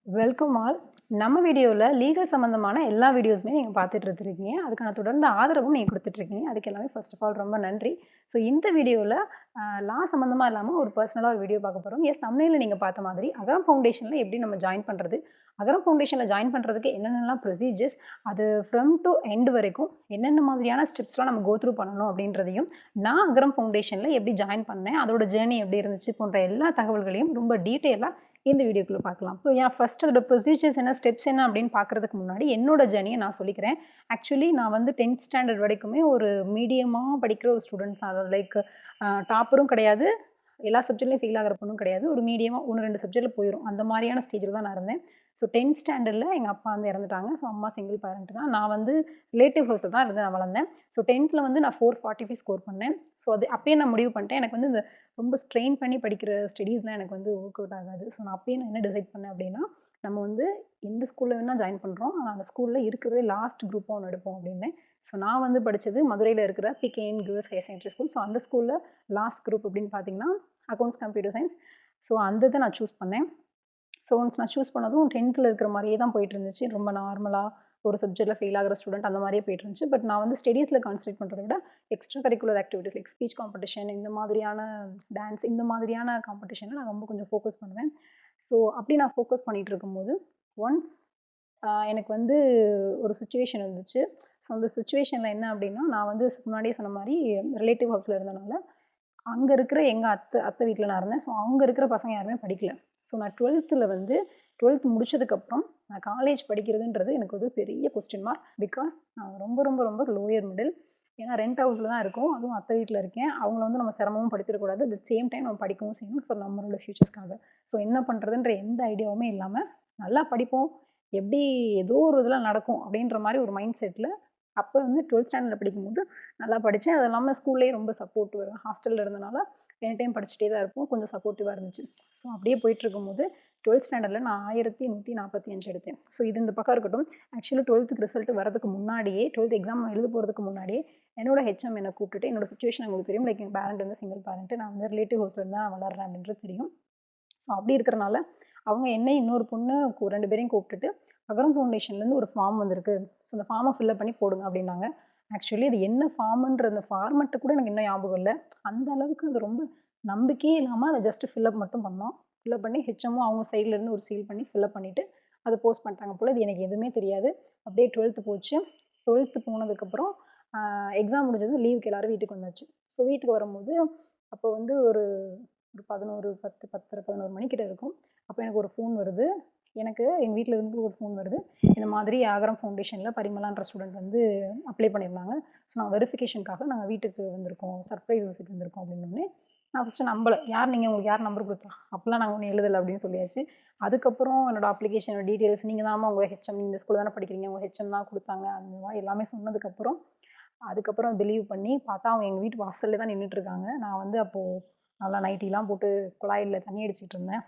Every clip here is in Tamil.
Welcome all. நம்ம வீடியோல லீகல் சம்மந்தமான எல்லா வீடியோஸுமே நீங்க பார்த்துட்டு இருந்திருக்கீங்க. அதுக்கான தொடர்ந்த ஆதரவும் நீங்க குடுத்துட்டுருக்கீங்க. அதுக்கு எல்லாமே ஃபர்ஸ்ட் ஆஃப் ஆல் ரொம்ப நன்றி. ஸோ இந்த வீடியோல லா சம்மந்தமா இல்லாம ஒரு பர்சனலா ஒரு வீடியோ பார்க்க போறோம். தம்ப்நெயில்ல நீங்க பார்த்த மாதிரி அகரம் ஃபவுண்டேஷன்ல எப்படி நம்ம ஜாயின் பண்றது? அகரம் ஃபவுண்டேஷன்ல ஜாயின் பண்றதுக்கு என்னென்னலாம் ப்ரொசீஜர்ஸ், அது ஃப்ரம் டூ எண்ட் வரைக்கும் என்னென்ன மாதிரியான ஸ்டெப்ஸ்லாம் நம்ம கோ த்ரூ பண்ணணும் அப்படின்றதையும், நான் அகரம் ஃபவுண்டேஷன்ல எப்படி ஜாயின் பண்ணேன், அதோட ஜர்னி எப்படி இருந்துச்சு போன்ற எல்லா தகவல்களையும் ரொம்ப டீட்டெயிலா இந்த வீடியோக்குள்ள பார்க்கலாம். ஸோ ஃபர்ஸ்ட் அதோட ப்ரொசீஜர்ஸ் என்ன, ஸ்டெப்ஸ் என்ன அப்படின்னு பார்க்கறதுக்கு முன்னாடி என்னோட ஜர்னிய நான் சொல்லிக்கிறேன். ஆக்சுவலி நான் வந்து 10த் ஸ்டாண்டர்ட் வரைக்குமே ஒரு மீடியமா படிக்கிற ஒரு ஸ்டூடண்ட்ஸ் தான். அதாவது லைக் டாப்பரும் கிடையாது, எல்லா சப்ஜெக்ட்லயும் ஃபெயில் ஆகுற பொண்ணும் கிடையாது. ஒரு மீடியமா 1, 2 சப்ஜெக்ட்ல போயிரும். அந்த மாரியான ஸ்டேஜ்ல தான் நான் இருந்தேன். ஸோ 10த் ஸ்டாண்டர்ட்ல எங்க அப்பா வந்து இறந்துட்டாங்க. ஸோ அம்மா சிங்கிள் பேரண்ட் தான். நான் வந்து ரிலேட்டிவ் ஹவுஸ்ல தான் இருந்து நான் வளர்ந்தேன். ஸோ 10த்ல வந்து நான் 445 ஸ்கோர் பண்ணேன். ஸோ அது அப்பயே நான் முடிவு பண்ணிட்டேன். எனக்கு வந்து இந்த ரொம்ப ஸ்ட்ரெயின் பண்ணி படிக்கிற ஸ்டடீஸ்லாம் எனக்கு வந்து ஒர்க் அவுட் ஆகாது. ஸோ நான் அப்பயே என்ன டிசைட் பண்ணேன் அப்படின்னா, நம்ம வந்து எந்த ஸ்கூல்ல வேணா ஜாயின் பண்றோம். ஆனா அந்த ஸ்கூல்ல இருக்கிறதுலே லாஸ்ட் குரூப்பா ஒண்ணு எடுப்போம் அப்படின்னேன். ஸோ நான் வந்து படிச்சது மதுரையில இருக்கிற PKN girls higher secondary school. So அந்த ஸ்கூல்ல லாஸ்ட் குரூப் அப்படின்னு பார்த்தீங்கன்னா, அக்கவுண்ட்ஸ் கம்ப்யூட்டர் சயின்ஸ். ஸோ அந்த இத நான் சூஸ் பண்ணேன். ஸோ ஒன்ஸ் நான் சூஸ் பண்ணதும் 10த்ல இருக்கிற மாரியே தான் போயிட்டு இருந்துச்சு. ரொம்ப நார்மலா ஒரு சப்ஜெக்ட்ல ஃபெயில் ஆகுற ஸ்டூடண்ட் அந்த மாரியே போயிட்டு இருந்துச்சு. பட் நான் வந்து ஸ்டடீஸ்ல கான்சன்ட்ரேட் பண்றத விட extra curricular activities like speech competition, இந்த மாதிரியான டான்ஸ், இந்த மாதிரியான காம்படிஷன்ல நான் ரொம்ப கொஞ்சம் ஃபோக்கஸ் பண்ணுவேன். ஸோ அப்படி நான் ஃபோக்கஸ் பண்ணிட்டு இருக்கும்போது, ஒன்ஸ் எனக்கு வந்து ஒரு சிச்சுவேஷன் இருந்துச்சு. ஸோ அந்த சிச்சுவேஷன்ல என்ன அப்படின்னா, நான் வந்து முன்னாடியே சொன்ன மாரி ரிலேட்டிவ் ஹவுஸ்ல இருந்தனால, அங்க இருக்கிற எங்க அத்தை அத்தை வீட்ல நான் இருந்தேன். ஸோ அங்க இருக்கிற பசங்க யாருமே படிக்கல. ஸோ நான் 12த்ல வந்து 12த் முடிச்சதுக்கப்புறம் நான் காலேஜ் படிக்கிறதுன்றது எனக்கு ஒரு பெரிய கொஸ்டின் மார்க். பிகாஸ் நான் ரொம்ப ரொம்ப ரொம்ப லோயர் மிடில். ஏன்னா ரெண்ட் ஹவுஸ்ல தான் இருக்கோம். அதுவும் அத்தை வீட்ல இருக்கேன். அவங்கள வந்து நம்ம சிரமமும் படுத்திடக்கூடாது. அட் த சேம் டைம் நம்ம படிக்கவும் செய்யணும் ஃபார் நம்மளோட ஃபியூச்சர்ஸ்க்காக. ஸோ என்ன பண்றதுன்ற எந்த ஐடியாவுமே இல்லாம, நல்லா படிப்போம். எப்படி ஏதோ ஒரு இதில நடக்கும் அப்படின்ற மாரி ஒரு மைண்ட் செட்ல அப்ப வந்து 12த் ஸ்டாண்டர்ட்ல படிக்கும்போது நல்லா படிச்சேன். அது இல்லாம ஸ்கூல்லயே ரொம்ப சப்போர்ட்டிவா ஹாஸ்டல்ல இருந்தனால எனி டைம் படிச்சுட்டே தான் இருப்போம். கொஞ்சம் சப்போர்ட்டிவா இருந்துச்சு. ஸோ அப்படியே போயிட்டுருக்கும்போது 12த் ஸ்டாண்டர்ட்ல நான் 1145 எடுத்தேன். ஸோ இது இந்த பக்கம் இருக்கட்டும். ஆக்சுவலி 12த்துக்கு ரிசல்ட் வரதுக்கு முன்னாடியே, 12த் எக்ஸாம் நான் எழுத போறதுக்கு முன்னாடியே, என்னோட ஹெச்எம் என்ன கூப்பிட்டுட்டு, என்னோட சிச்சுவேஷன் உங்களுக்கு தெரியும். லைக் எங்க பேரண்ட் வந்து சிங்கிள் பேரண்ட். நான் வந்து ரிலேட்டிவ் ஹவுஸ்ல இருந்து தான் வளர்றேன் அப்படின்றது தெரியும். ஸோ அப்படி இருக்கிறனால, அவங்க என்னையும் இன்னொரு பொண்ணு 2 பேரையும் கூப்பிட்டுட்டு, அகரம் ஃபவுண்டேஷன்லேருந்து ஒரு ஃபார்ம் வந்திருக்கு. ஸோ அந்த ஃபார்ம ஃபில்அப் பண்ணி போடுங்க அப்படின்னாங்க. ஆக்சுவலி அது என்ன ஃபார்ம்ன்ற அந்த ஃபார்மட்ட கூட எனக்கு இன்னும் ஞாபகம் இல்ல. அந்த அளவுக்கு அது ரொம்ப நம்பிக்கையே இல்லாம அத ஜஸ்ட் ஃபில்அப் மட்டும் பண்ணோம். ஃபில்அப் பண்ணி ஹெச்எம்மும் அவங்க சைட்ல இருந்து ஒரு சீல் பண்ணி ஃபில்அப் பண்ணிட்டு, அத போஸ்ட் பண்ணிட்டாங்க போல. இது எனக்கு எதுவுமே தெரியாது. அப்படியே 12த் போச்சு. 12த் போனதுக்கப்புறம் எக்ஸாம் முடிஞ்சதும் லீவுக்கு எல்லாரும் வீட்டுக்கு வந்தாச்சு. ஸோ வீட்டுக்கு வரும்போது, அப்போ வந்து ஒரு ஒரு 11, 10, 10:30, 11 மணி கிட்ட இருக்கும். அப்ப எனக்கு ஒரு ஃபோன் வருது. எனக்கு எங்க வீட்ல இருந்து ஒரு ஃபோன் வருது. இந்த மாதிரி அகரம் ஃபவுண்டேஷன்ல பரிமளான்ற ஸ்டூடண்ட் வந்து அப்ளை பண்ணியிருந்தாங்க. ஸோ நாங்க வெரிஃபிகேஷனுக்காக நாங்க வீட்டுக்கு வந்திருக்கோம். சர்ப்ரைஸ் விசிட் வந்திருக்கோம் அப்படின்னோனே, நான் ஃபர்ஸ்ட்டு நம்பல. யார் நீங்க? உங்களுக்கு யார் நம்பர் குடுத்தா? அப்பலாம் நாங்க ஒண்ணும் எழுதல அப்படின்னு சொல்லியாச்சு. அதுக்கப்புறம் என்னோட அப்ளிகேஷனோட டீட்டெயில்ஸ் நீங்க தாம்மா உங்க ஹெச்எம், நீங்க இந்த ஸ்கூல்ல தானே படிக்கிறீங்க. உங்க ஹெச்எம் தான் குடுத்தாங்க. அந்த மாரி எல்லாமே சொன்னதுக்கப்புறம், அதுக்கப்புறம் பிலீவ் பண்ணி பார்த்தா அவங்க எங்க வீட்டு வாசல்ல தான் நின்னுட்டு இருக்காங்க. நான் வந்து அப்போ நல்லா நைட்டிலாம் போட்டு குழாயில தண்ணி அடிச்சிட்டு இருந்தேன்.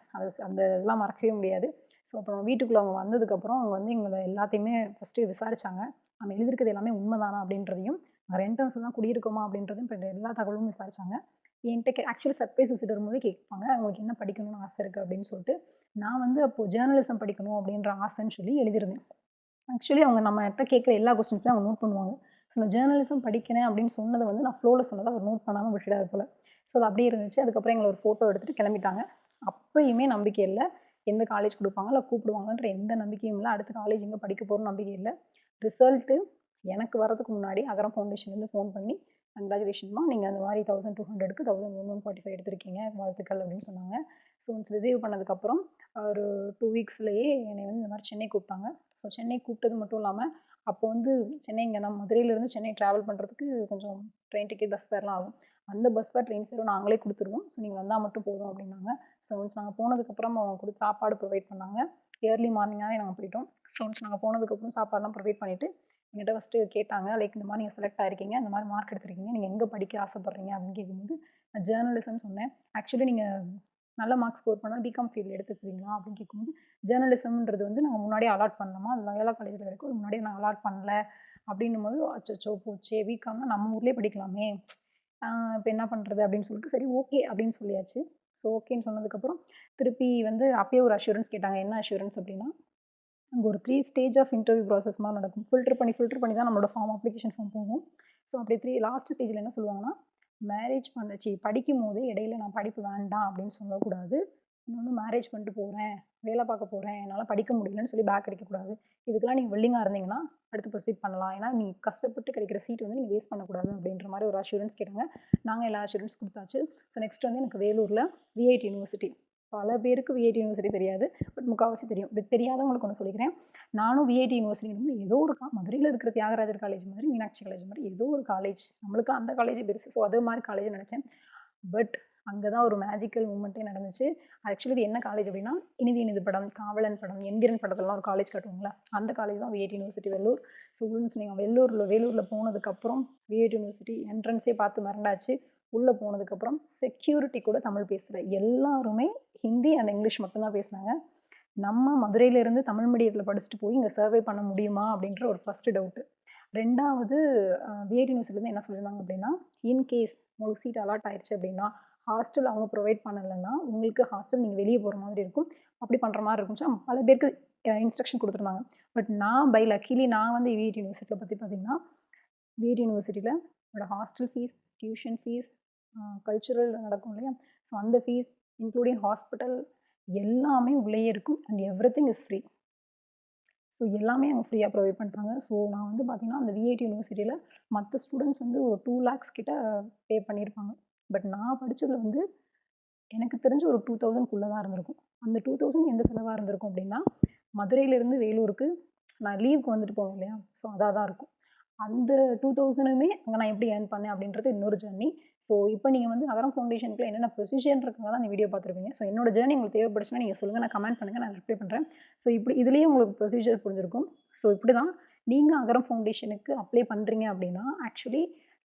அந்த இதெல்லாம் மறக்கவே முடியாது. ஸோ அப்புறம் வீட்டுக்குள்ள அவங்க வந்ததுக்கப்புறம் அவங்க வந்து எங்கள எல்லாத்தையுமே ஃபர்ஸ்ட்டு விசாரிச்சாங்க. நம்ம எழுதியிருக்கிறது எல்லாமே உண்மைதானா அப்படின்றதையும், நாங்க ரெண்ட் ஹவுஸ்ல தான் குடியிருக்கோமா அப்படின்றதையும் இப்ப எல்லா தகவலும் விசாரிச்சாங்க. என்ட்ட ஆக்சுவலி சர்ப்ரைஸ் விசிட் வரும்போதே கேட்பாங்க, உங்களுக்கு என்ன படிக்கணும்னு ஆசை இருக்கு அப்படின்னு சொல்லிட்டு. நான் வந்து அப்போ ஜேர்னலிசம் படிக்கணும் அப்படின்ற ஆசைன்னு சொல்லி எழுதியிருந்தேன். ஆக்சுவலி அவங்க நம்மட்ட கேட்கிற எல்லா கொஸ்டின்ஸையும் அவங்க நோட் பண்ணுவாங்க. ஸோ நான் ஜேர்னலிசம் படிக்கிறேன் அப்படின்னு சொன்னத வந்து நான் ஃப்ளோல சொன்னத அவர் நோட் பண்ணாம விட்டுட்டாரு போல. ஸோ அது அப்படியே இருந்துச்சு. அதுக்கப்புறம் எங்கள ஒரு ஃபோட்டோ எடுத்துட்டு கிளம்பிட்டாங்க. அப்பயுமே நம்பிக்கை இல்ல. எந்த காலேஜ் குடுப்பாங்க, இல்ல கூப்பிடுவாங்கன்ற எந்த நம்பிக்கையும் இல்ல. அடுத்த காலேஜ் எங்க படிக்க போறோம்னு நம்பிக்கை இல்ல. ரிசல்ட்டு எனக்கு வரதுக்கு முன்னாடி அகரம் ஃபவுண்டேஷன்லேருந்து ஃபோன் பண்ணி, கங்ராச்சுலேஷன்ம்மா நீங்க அந்த மாரி 1200க்கு 1145 எடுத்திருக்கீங்க. வாழ்த்துக்கள் அப்படின்னு சொன்னாங்க. ஸோ ஒன்ஸ் ரிசீவ் பண்ணதுக்கப்புறம் ஒரு 2 வீக்ஸ்லயே என்னைய வந்து இந்த மாரி சென்னை கூப்பிட்டாங்க. ஸோ சென்னை கூப்பிட்டது மட்டும் இல்லாம, அப்போ வந்து சென்னை இங்க நம்ம மதுரையிலேருந்து சென்னை டிராவல் பண்ணுறதுக்கு கொஞ்சம் ட்ரெயின் டிக்கெட், பஸ் ஃபேர்லாம் ஆகும். அந்த பஸ் ஃபேர், ட்ரெயின் ஃபேரும் நாங்களே குடுத்துருவோம். ஸோ நீங்க வந்தா மட்டும் போதும் அப்டின்னாங்க. ஸோ ஒன்ஸ் நாங்க போனதுக்கப்புறம் அவங்க சாப்பாடு ப்ரொவைட் பண்ணாங்க. ஏர்லி மார்னிங்காவே நாங்க போயிட்டோம். ஸோ ஒன்ஸ் நாங்க போனதுக்கப்புறம் சாப்பாடுலாம் ப்ரொவைட் பண்ணிட்டு, என்கிட்ட ஃபர்ஸ்ட்டு கேட்டாங்க. லைக் இந்த மாரி நீங்க செலக்ட் ஆயிருக்கீங்க. இந்த மாரி மார்க் எடுத்திருக்கீங்க. நீங்க எங்க படிக்க ஆசைப்படுறீங்க? அப்படின்னு கேட்கும்போது, நான் ஜேர்னலிசம்னு சொன்னேன். ஆக்சுவலி நீங்க நல்ல மார்க் ஸ்கோர் பண்ணா பிகாம் ஃபீல்டு எடுத்துக்கிறீங்களா? அப்படின்னு கேட்கும்போது, ஜேர்னலிசம்ன்றது வந்து நாங்க முன்னாடியே அலாட் பண்ணோமா, அது லயோலா காலேஜ்ல வரைக்கும் முன்னாடியே நாங்க அலாட் பண்ணல. அப்படின்னும்போது, அச்சச்சோ! போச்சே! பிகாம்னா நம்ம ஊர்லயே படிக்கலாமே! இப்ப என்ன பண்றது? அப்படின்னு சொல்லிட்டு, சரி ஓகே அப்படின்னு சொல்லியாச்சு. ஸோ ஓகேன்னு சொன்னதுக்கப்புறம் திருப்பி வந்து அப்பயே ஒரு அஷூரன்ஸ் கேட்டாங்க. என்ன அஷூரன்ஸ் அப்படின்னா, அங்கே ஒரு 3 ஸ்டேஜ் ஆஃப் இன்டர்வியூ ப்ராசஸ் மாதிரி நடக்கும். ஃபில்டர் பண்ணி தான் நம்மளோட அப்ளிகேஷன் ஃபார்ம் போகும். ஸோ அப்படி லாஸ்ட் ஸ்டேஜில் என்ன சொல்லுவாங்கன்னா, மேரேஜ் படிக்கும்போதே இடையில நான் படிப்பு வேண்டாம் அப்படின்னு சொல்லக்கூடாது. இன்னொன்று மேரேஜ் பண்ணிட்டு போகிறேன், வேலை பார்க்க போகிறேன், என்னால் படிக்க முடியலன்னு சொல்லி பேக் அடிக்கக்கூடாது. இதுக்கெல்லாம் நீங்கள் வில்லிங்காக இருந்தீங்கன்னா அடுத்து ப்ரொசீட் பண்ணலாம். ஏன்னா நீ கஷ்டப்பட்டு கிடைக்கிற சீட் வந்து நீங்கள் வேஸ்ட் பண்ணக்கூடாது அப்படின்ற மாதிரி ஒரு அஷூரன்ஸ் கேட்டாங்க. நாங்கள் எல்லா அஷூரன்ஸ் கொடுத்தாச்சு. ஸோ நெக்ஸ்ட் வந்து எனக்கு வேலூரில் விஐடி யூனிவர்சிட்டி. பல பேருக்கு விஐடி யூனிவர்சிட்டி தெரியாது, பட் முக்கால்வாசி தெரியும். இப்படி தெரியாதவங்களுக்கு ஒன்று சொல்லிக்கிறேன். நானும் விஐடி யூனிவர்சிட்டி வந்து ஏதோ ஒரு மதுரையில் இருக்கிற தியாகராஜர் காலேஜ் மாதிரி, மீனாட்சி காலேஜ் மாதிரி ஏதோ ஒரு காலேஜ், நம்மளுக்கு அந்த காலேஜ் பெருசு. ஸோ அது மாதிரி காலேஜ் நினச்சேன். பட் அங்கே தான் ஒரு மேஜிக்கல் மூமெண்ட்டே நடந்துச்சு. ஆக்சுவலி இது என்ன காலேஜ் அப்படின்னா, இனிது இனிது படம், காவலன் படம், எந்திரன் படத்துலலாம் ஒரு காலேஜ் காட்டுவாங்களா, அந்த காலேஜ் தான் விஐடி யூனிவர்சிட்டி வெள்ளூர். ஸோ நீங்கள் வேலூரில் போனதுக்கப்புறம் விஐடி யூனிவர்சிட்டி என்ட்ரன்ஸே பார்த்து மிரண்டாச்சு. உள்ளே போனதுக்கப்புறம் செக்யூரிட்டி கூட தமிழ் பேசுகிற எல்லாருமே ஹிந்தி அண்ட் இங்கிலீஷ் மட்டும்தான் பேசினாங்க. நம்ம மதுரையிலேருந்து தமிழ் மீடியத்தில் படிச்சுட்டு போய் இங்கே சர்வே பண்ண முடியுமா அப்படின்ற ஒரு ஃபஸ்ட்டு டவுட்டு. ரெண்டாவது, விஐடி யூனிவர்சிட்டிலேருந்து என்ன சொல்லியிருந்தாங்க அப்படின்னா, இன்கேஸ் உங்களுக்கு சீட் அலாட் ஆயிடுச்சு அப்படின்னா, ஹாஸ்டல் அவங்க ப்ரொவைட் பண்ணலைன்னா உங்களுக்கு ஹாஸ்டல் நீங்கள் வெளியே போகிற மாதிரி இருக்கும், அப்படி பண்ணுற மாதிரி இருக்கும். பல பேருக்கு இன்ஸ்ட்ரக்ஷன் கொடுத்துருந்தாங்க. பட் நான் பை லக்கிலி நான் வந்து விஐடி யூனிவர்சிட்டியில் பற்றி பார்த்தீங்கன்னா, விஐடி யூனிவர்சிட்டியில் என்னோட hostel fees, tuition fees, cultural நடக்கும் இல்லையா, ஸோ அந்த ஃபீஸ் இன்க்ளூடிங் ஹாஸ்பிட்டல் எல்லாமே உள்ளேயே இருக்கும். And everything is free. So எல்லாமே அவங்க ஃப்ரீயாக ப்ரொவைட் பண்ணுறாங்க. ஸோ நான் வந்து பார்த்தீங்கன்னா, அந்த விஐடி யூனிவர்சிட்டியில் மற்ற ஸ்டூடெண்ட்ஸ் வந்து ஒரு 2 lakhs கிட்ட பே பண்ணியிருப்பாங்க. பட் நான் படித்ததில் வந்து எனக்கு தெரிஞ்சு ஒரு 2000க்குள்ளே தான் இருந்திருக்கும். அந்த 2000 எந்த செலவாக இருந்திருக்கும் அப்படின்னா, மதுரையிலேருந்து வேலூருக்கு நான் லீவுக்கு வந்துட்டு போவேன் இல்லையா, ஸோ அதாக தான் இருக்கும். அந்த 2000மே அங்கே நான் எப்படி ஏர்ன் பண்ணேன் அப்படின்றது இன்னொரு ஜர்னி. ஸோ இப்போ நீங்கள் வந்து அகரம் ஃபவுண்டேஷனுக்குள்ள என்னென்ன ப்ரொசீஜர்ன்றதுக்காக தான் இந்த வீடியோ பார்த்துருப்பீங்க. ஸோ என்னோட ஜர்னி உங்களுக்கு தேவைப்படுச்சுன்னா நீங்கள் சொல்லுங்கள், நான் கமெண்ட் பண்ணுங்கள், நான் ரிப்ளை பண்ணுறேன். ஸோ இப்படி இதுலேயே உங்களுக்கு ப்ரொசீஜர் புரிஞ்சிருக்கும். ஸோ இப்படி தான் நீங்கள் அகரம் ஃபவுண்டேஷனுக்கு அப்ளை பண்ணுறீங்க அப்படின்னா, ஆக்சுவலி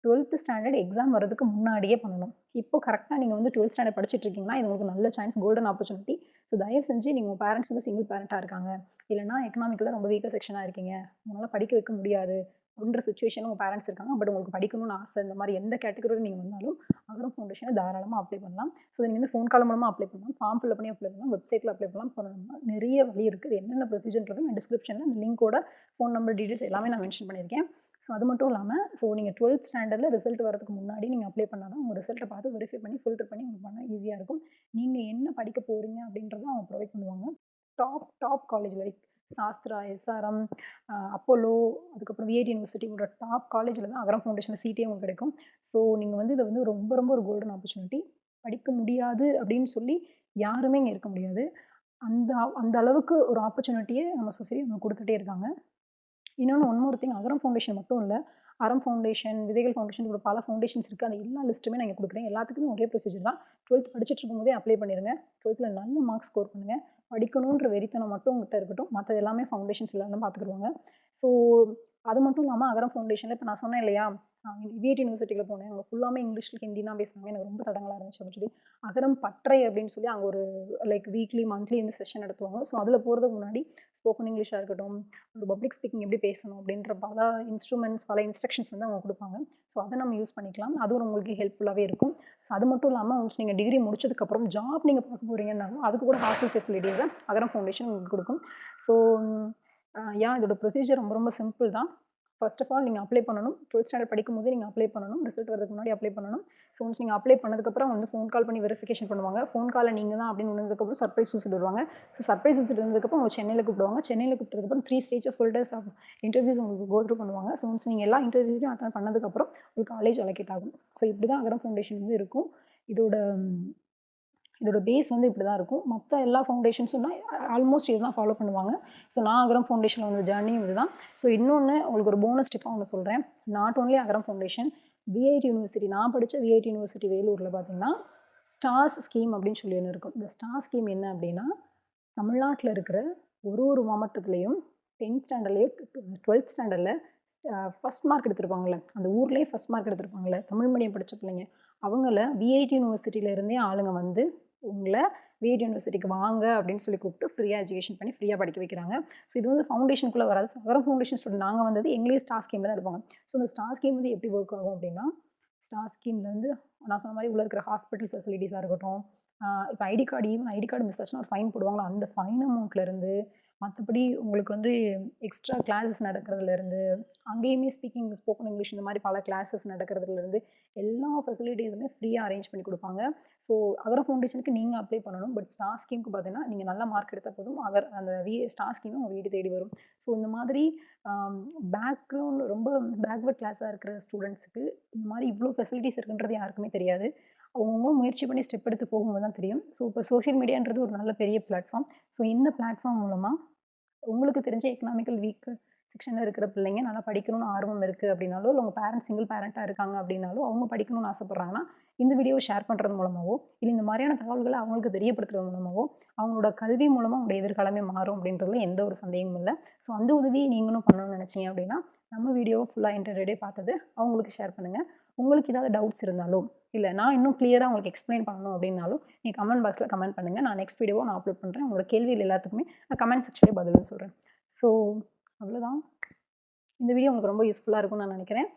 12th ஸ்டாண்டர்ட் எக்ஸாம் வரதுக்கு முன்னாடியே பண்ணணும். இப்போ கரெக்டாக நீங்கள் வந்து 12th ஸ்டாண்டர்ட் படிச்சுட்டு இருக்கீங்கன்னா, இது உங்களுக்கு நல்ல சான்ஸ், கோல்டன் ஆப்பர்ச்சுனிட்டி. ஸோ தயவு செஞ்சு நீங்கள் உங்கள் பேரண்ட்ஸ் வந்து சிங்கிள் பேரண்ட்டாக இருக்காங்க, இல்லைனா எக்கனாமிக்கலாக ரொம்ப வீக்காக செக்ஷனாக இருக்கீங்க, உங்களால் படிக்க வைக்க முடியாது அப்படின்ற சுச்சுவேஷன் உங்கள் பேரண்ட்ஸ் இருக்காங்க, பட் உங்களுக்கு படிக்கணும்னு ஆசை, இந்த மாதிரி எந்த கேட்டகரியில் நீங்கள் வந்தாலும் அகரம் ஃபவுண்டேஷனை தாராளமாக அப்ளை பண்ணலாம். ஸோ நீங்கள் வந்து ஃபோன் கால் மூலமாக அப்ளை பண்ணலாம், ஃபார்ம் ஃபில் பண்ணி அப்ளை பண்ணலாம், வெப்சைட்டில் அப்ளை பண்ணலாம், நிறைய வழி இருக்குது. என்னென்ன ப்ரொசீஜர்ன்றது நான் டிஸ்கிரிப்ஷனில் அந்த லிங்கோட ஃபோன் நம்பர் டீட்டெயில்ஸ் எல்லாமே நான் மென்ஷன் பண்ணியிருக்கேன். ஸோ அது மட்டும் இல்லாமல், ஸோ நீங்கள் 12th ஸ்டாண்டர்டில் ரிசல்ட் வரதுக்கு முன்னாடி நீங்கள் அப்ளை பண்ணால் தான் உங்கள் ரிசல்ட்டை பார்த்து வெரிஃபை பண்ணி ஃபில்டர் பண்ணி உங்களுக்கு பண்ண ஈஸியாக இருக்கும். நீங்கள் என்ன படிக்க போகிறீங்க அப்படின்றத அவங்க ப்ரொவைட் பண்ணுவாங்க. Top college like Sastra, SRM, Apollo, அதுக்கப்புறம் விஐடி யூனிவர்சிட்டியோட டாப் காலேஜில் தான் அகரம் ஃபவுண்டேஷனில் சீட்டே உங்களுக்கு கிடைக்கும். ஸோ நீங்கள் வந்து இதை வந்து ரொம்ப ரொம்ப ஒரு கோல்டன் ஆப்பர்ச்சுனிட்டி. படிக்க முடியாது அப்படின்னு சொல்லி யாருமே இங்கே இருக்க முடியாது. அந்த அந்த அளவுக்கு ஒரு ஆப்பர்ச்சுனிட்டியை நம்ம சொசைட்டி நம்ம கொடுத்துட்டே இருக்காங்க. இன்னொன்று ஒன் மோர் திங், அகரம் ஃபவுண்டேஷன் மட்டும் இல்லை, அறம் ஃபவுண்டேஷன், விதைகள் ஃபவுண்டேஷன், இப்படி பல ஃபவுண்டேஷன்ஸ் இருக்குது. அந்த எல்லா லிஸ்ட்டுமே நான் இங்கே கொடுக்குறேன். எல்லாத்துக்குமே ஒரே ப்ரொசீஜர் தான். 12th படிச்சுட்டு இருக்கும்போதே அப்ளை பண்ணிடுங்க. 12th நல்ல மார்க்ஸ் ஸ்கோர் பண்ணுங்கள். படிக்கணுன்ற வெறித்தனம் மட்டும் உங்கள்கிட்ட இருக்கட்டும், மற்றது எல்லாமே ஃபவுண்டேஷன்ஸ் எல்லாரும் பார்த்துக்குருவாங்க. ஸோ அது மட்டும் இல்லாமல் அகரம் ஃபவுண்டேஷனில் இப்போ நான் சொன்னேன் இல்லையா, விஐடி யூனிவர்சிட்டியில் போனேன், அங்கே ஃபுல்லாமே இங்கிலீஷில் ஹிந்தி தான் பேசுனாங்க, எனக்கு ரொம்ப தடங்களாக இருந்துச்சு அப்படின்னு சொல்லி அகரம் பற்றை அப்படின்னு சொல்லி அங்கே ஒரு லைக் வீக்லி மந்த்லி இந்த செஷன் நடத்துவாங்க. ஸோ அதில் போகிறதுக்கு முன்னாடி ஸ்போக்கன் இங்கிலீஷாக இருக்கட்டும், ஒரு பப்ளிக் ஸ்பீக்கிங் எப்படி பேசணும் அப்படின்ற பல இன்ஸ்ட்ருமெண்ட்ஸ், பல இன்ஸ்ட்ரக்ஷன்ஸ் வந்து அவங்க கொடுப்பாங்க. ஸோ அதை நம்ம யூஸ் பண்ணிக்கலாம். அதுவும் உங்களுக்கு ஹெல்ப்ஃபுல்லாகவே இருக்கும். ஸோ அது மட்டும் இல்லாமல் ஒன்ஸ் நீங்கள் டிகிரி முடிச்சதுக்கப்புறம் ஜாப் நீங்கள் பார்க்க போகிறீங்கன்னாலும் அதுக்கு கூட ஹாஸ்டல் ஃபெசிலிட்டிஸை அகரம் ஃபவுண்டேஷன் உங்களுக்கு கொடுக்கும். ஸோ இதோட ப்ரொசீஜர் ரொம்ப ரொம்ப சிம்பிள் தான். ஃபர்ஸ்ட் ஆஃப் ஆல் நீங்கள் அப்ளை பண்ணணும். 12th ஸ்டாண்டர்ட் படிக்கும்போது நீங்கள் அப்ளை பண்ணணும். ரிசல்ட் வரதுக்கு முன்னாடி அப்ளை பண்ணணும். ஸோ ஒன்ஸ் நீங்கள் அப்ளை பண்ணதுக்கப்புறம் வந்து ஃபோன் கால் பண்ணி வெரிஃபிகேஷன் பண்ணுவாங்க. ஃபோன் காலில் நீங்கள் தான் அப்படின்னு வந்ததுக்கப்புறம் சர்ப்ரைஸ் விசிட் வருவாங்க. ஸோ சர்ப்ரைஸ் விசிட் இருந்ததுக்கப்புறம் உங்களை சென்னையில் கூப்பிடுவாங்க. சென்னையில் கூப்பிட்டதுக்கப்புறம் 3 ஸ்டேஜ் ஆஃப் ஃபுல்டர்ஸ் ஆஃப் இன்டர்வியூஸ் உங்களுக்கு கோ த்ரூ பண்ணுவாங்க. ஸோ ஒன்ஸ் நீங்கள் எல்லா இன்டர்வியூஸையும் அட்டன் பண்ணதுக்கப்புறம் உங்களுக்கு காலேஜ் அலோகேட் ஆகும். ஸோ இப்படி தான் அகரம் ஃபவுண்டேஷன் வந்து இருக்கும். இதோட பேஸ் வந்து இப்படி தான் இருக்கும். மற்ற எல்லா ஃபவுண்டேஷன்ஸும்னா ஆல்மோஸ்ட் இது தான் ஃபாலோ பண்ணுவாங்க. ஸோ நான் அகரம் ஃபவுண்டேஷனில் வந்த ஜர்னியும் இது தான். ஸோ இன்னொன்று உங்களுக்கு ஒரு போனஸ் டிப்பாக ஒன்று சொல்கிறேன். Not only Agaram foundation, VIT university, நான் படித்த விஐடி யூனிவர்சிட்டி வேலூரில் பார்த்தீங்கன்னா ஸ்டார்ஸ் ஸ்கீம் அப்படின்னு சொல்லி ஒன்று இருக்கும். இந்த ஸ்டார் ஸ்கீம் என்ன அப்படின்னா, தமிழ்நாட்டில் இருக்கிற ஒரு மாவட்டத்துலேயும் 10th ஸ்டாண்டர்ட்லேயும் 12th ஸ்டாண்டர்டில் ஃபஸ்ட் மார்க் எடுத்திருப்பாங்கள்ல, அந்த ஊர்லேயே ஃபஸ்ட் மார்க் எடுத்திருப்பாங்கள்ல, தமிழ் மீடியம் படித்த பிள்ளைங்க, அவங்கள விஐடி யூனிவர்சிட்டியிலேருந்தே ஆளுங்க வந்து உங்களை விஐடி யூனிவர்சிட்டிக்கு வாங்க அப்படின்னு சொல்லி கூப்பிட்டு ஃப்ரீயாக எஜுகேஷன் பண்ணி ஃப்ரீயாக படிக்க வைக்கிறாங்க. ஸோ இது வந்து ஃபவுண்டேஷனுக்குள்ளே வராது. அகரம் ஃபவுண்டேஷன் ஸ்டூடெண்ட் நாங்கள் வந்தது எங்களே ஸ்டார் ஸ்கீமில் தான் எடுப்பாங்க. ஸோ இந்த ஸ்டார் ஸ்கீம் வந்து எப்படி ஒர்க் ஆகும் அப்படின்னா, ஸ்டார் ஸ்கீமில் வந்து நான் சொன்ன மாதிரி உள்ள இருக்கிற ஹாஸ்பிட்டல் ஃபெசிலிட்டிஸாக இருக்கட்டும், இப்போ ID card even ID card miss ஆச்சுன்னா ஒரு ஃபைன் போடுவாங்களா, அந்த ஃபைன் அமௌண்ட்லேருந்து மற்றபடி உங்களுக்கு வந்து எக்ஸ்ட்ரா கிளாஸஸ் நடக்கிறதுலேருந்து அங்கேயுமே ஸ்பீக்கிங் ஸ்போக்கன் இங்கிலீஷ் இந்த மாதிரி பல கிளாஸஸ் நடக்கிறதுலேருந்து எல்லா ஃபெசிலிட்டிஸுமே ஃப்ரீயாக அரேஞ்ச் பண்ணி கொடுப்பாங்க. ஸோ அகர ஃபவுண்டேஷனுக்கு நீங்கள் அப்ளை பண்ணணும். பட் ஸ்டார் ஸ்கீமுக்கு பார்த்தீங்கன்னா நீங்கள் நல்ல மார்க் எடுத்தால் போதும், அந்த ஸ்டார் ஸ்கீமும் உங்கள் வீடு தேடி வரும். ஸோ இந்த மாதிரி பேக்ரவுண்ட் ரொம்ப பேக்வர்ட் கிளாஸாக இருக்கிற ஸ்டூடெண்ட்ஸுக்கு இந்த மாதிரி இவ்வளோ ஃபெசிலிட்டிஸ் இருக்குன்றது யாருக்குமே தெரியாது. அவங்கவுங்க முயற்சி பண்ணி ஸ்டெப் எடுத்து போகும்போது தான் தெரியும். ஸோ இப்போ சோஷியல் மீடியான்றது ஒரு நல்ல பெரிய பிளாட்ஃபார்ம். ஸோ இந்த பிளாட்ஃபார்ம் மூலமாக உங்களுக்கு தெரிஞ்ச எக்கனாமிக்கல் வீக் செக்ஷனில் இருக்கிற பிள்ளைங்க நல்லா படிக்கணும்னு ஆர்வம் இருக்குது அப்படின்னாலோ, இல்லை உங்கள் பேரண்ட்ஸ் சிங்கிள் பேரண்ட்டாக இருக்காங்க அப்படின்னாலோ, அவங்க படிக்கணும்னு ஆசைப்பட்றாங்கன்னா, இந்த வீடியோவை ஷேர் பண்ணுறது மூலமாவோ, இல்லை இந்த மாதிரியான தகவல்களை அவங்களுக்கு தெரியப்படுத்துறது மூலமாவோ, அவங்களோட கல்வி மூலமாக அவங்களோட எதிர்காலமே மாறும் அப்படின்றதுல எந்த ஒரு சந்தேகமும் இல்லை. ஸோ அந்த உதவியை நீங்களும் பண்ணணும்னு நினச்சிங்க அப்படின்னா, நம்ம வீடியோவை ஃபுல்லாக என்டர்டே பார்த்தது அவங்களுக்கு ஷேர் பண்ணுங்கள். உங்களுக்கு ஏதாவது டவுட்ஸ் இருந்தாலோ, இல்லை நான் இன்னும் கிளியராக உங்களுக்கு எக்ஸ்பிளைன் பண்ணணும் அப்படின்னாலும், நீங்கள் கமெண்ட் பாக்ஸில் கமெண்ட் பண்ணுங்கள். நான் நெக்ஸ்ட் வீடியோவை நான் அப்லோட் பண்ணுறேன். உங்களோட கேள்விகள் எல்லாத்துக்குமே நான் கமெண்ட் செக்ஷன்லேயே பதிலும் சொல்கிறேன். ஸோ அவ்வளோதான். இந்த வீடியோ உங்களுக்கு ரொம்ப யூஸ்ஃபுல்லாக இருக்கும்னு நான் நினைக்கிறேன்.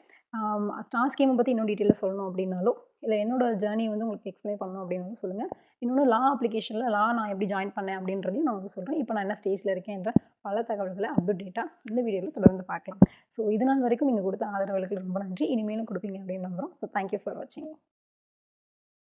ஸ்டார் ஸ்கீமை பற்றி இன்னும் டீட்டெயிலாக சொல்லணும் அப்படின்னாலோ, இல்லை என்னோட ஜேர்னி வந்து உங்களுக்கு எக்ஸ்பிளைன் பண்ணணும் அப்படின்னாலும் சொல்லுங்கள். இன்னொன்று அப்ளிகேஷனில் நான் எப்படி ஜாயின் பண்ணேன் அப்படின்றதையும் நான் உங்களுக்கு சொல்கிறேன். இப்போ நான் என்ன ஸ்டேஜில் இருக்கேன்ற பல தகவல்களை அப்டேட்டாக இந்த வீடியோவில் தொடர்ந்து பார்க்கலாம். ஸோ இது நாள் வரைக்கும் நீங்கள் கொடுத்த ஆதரவுகளுக்கு ரொம்ப நன்றி. இனிமேலும் கொடுப்பீங்க அப்படின்னு நம்புகிறோம். ஸோ தேங்க்யூ ஃபார் வாட்சிங்.